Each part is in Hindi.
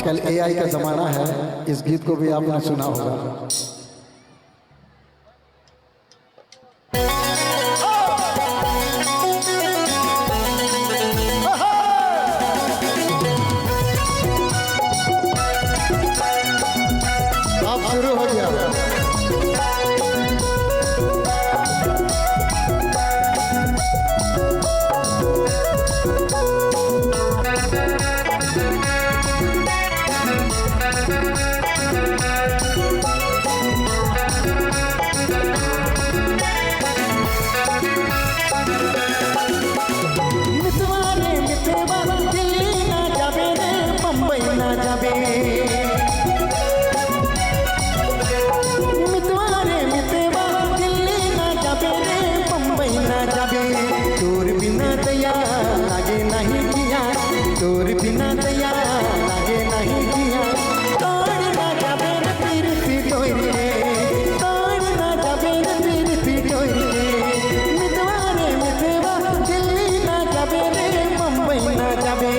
आजकल एआई का जमाना है, इस गीत को भी आपने सुना होगा। आप शुरू हो गया। तोर बिना दया लागे नहीं किया, तोर बिना दया लागे नहीं किया। तोड़ ना जाबे न तीर पिटोई रे, तोड़ ना जाबे न तीर पिटोई रे। मितवारे मितवा दिल्ली ना जाबे रे, मुंबई ना जाबे।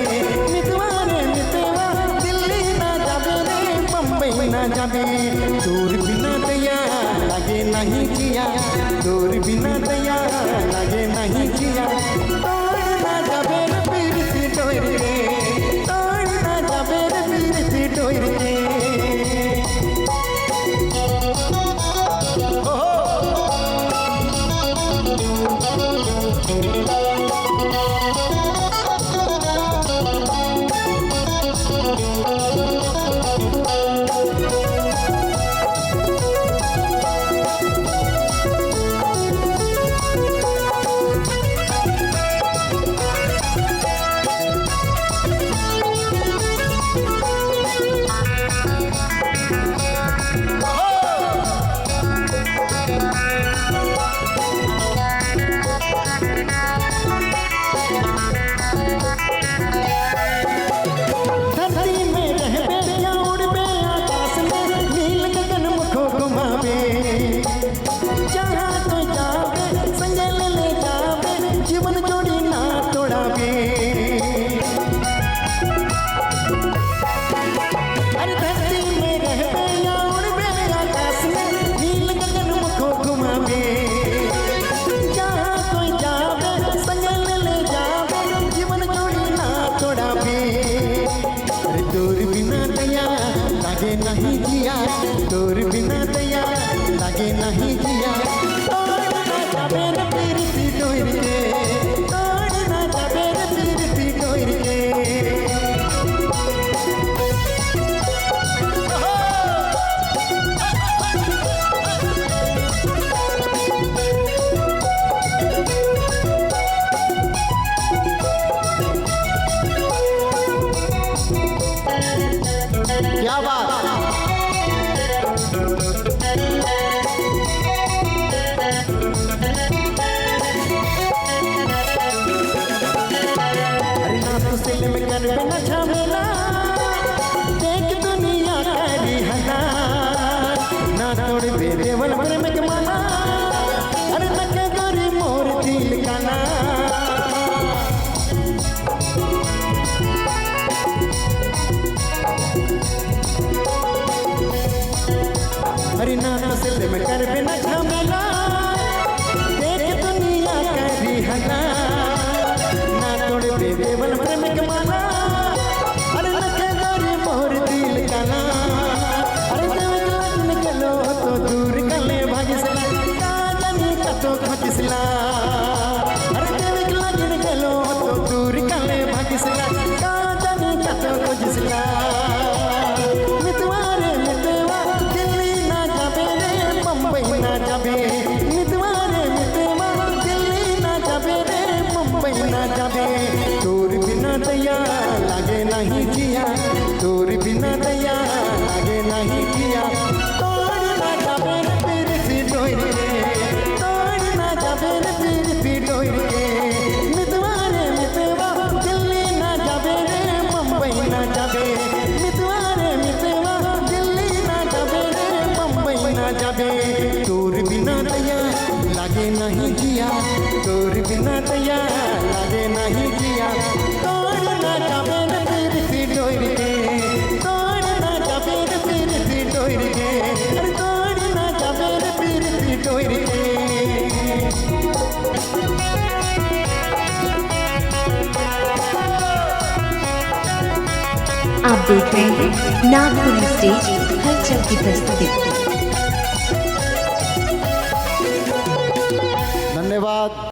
मितवारे मितवा दिल्ली ना जाबे रे, मुंबई ना जाबे। तोर बिना दया लागे नहीं किया, तोर बिना दया लागे नहीं किया। तोड़ ना जाबे न तीर पिटोई रे, तोड़ ना जाबे न तीर पिटोई रे। नहीं किया, तोर बिना दया लागे नहीं किया। तोड़ ना जाबे न तीर पिटोई रे, तोड़ ना जाबे न तीर पिटोई रे। क्या बात। अरे ना तो सिल में कर बिना झमेला, देख दुनिया करी हना। ना तोड़ दे देवल प्रेम के माना, अरे न के गोरी मोर दिल का ना। अरे ना सिल में कर बिना झमेला, देख दुनिया करी हना। ना तोड़ दे देवल प्रेम के माना, अरे न के गोरी मोर दिल का ना। अरे देव लगन कलो तो दूर कले भागिसला, काजनी कतो खचिसला। अरे देव लगन कलो तो दूर कले भागिसला, काजनी कतो खचिसला। मितवारे मितवा दिल्ली ना जाबे रे, मुंबई ना जाबे। मितवारे मितवा दिल्ली ना जाबे रे, मुंबई ना जाबे। तोर बिना दया लागे नहीं किया, तोर बिना दया लागे नहीं किया। तोड़ ना जाबे न तीर पिटोई रे, तोड़ ना जाबे न तीर पिटोई रे। मितवारे मितवा दिल्ली ना जाबे रे, मुंबई ना जाबे। मितवारे मितवा दिल्ली ना जाबे रे, मुंबई ना जाबे। तोर बिना दया लागे नहीं किया, तोर बिना दया लागे नहीं किया। तोड़ ना जाबे न तीर पिटोई रे, आप देख रहे हैं नागपुर स्टेज हलचल की प्रस्तुति। धन्यवाद।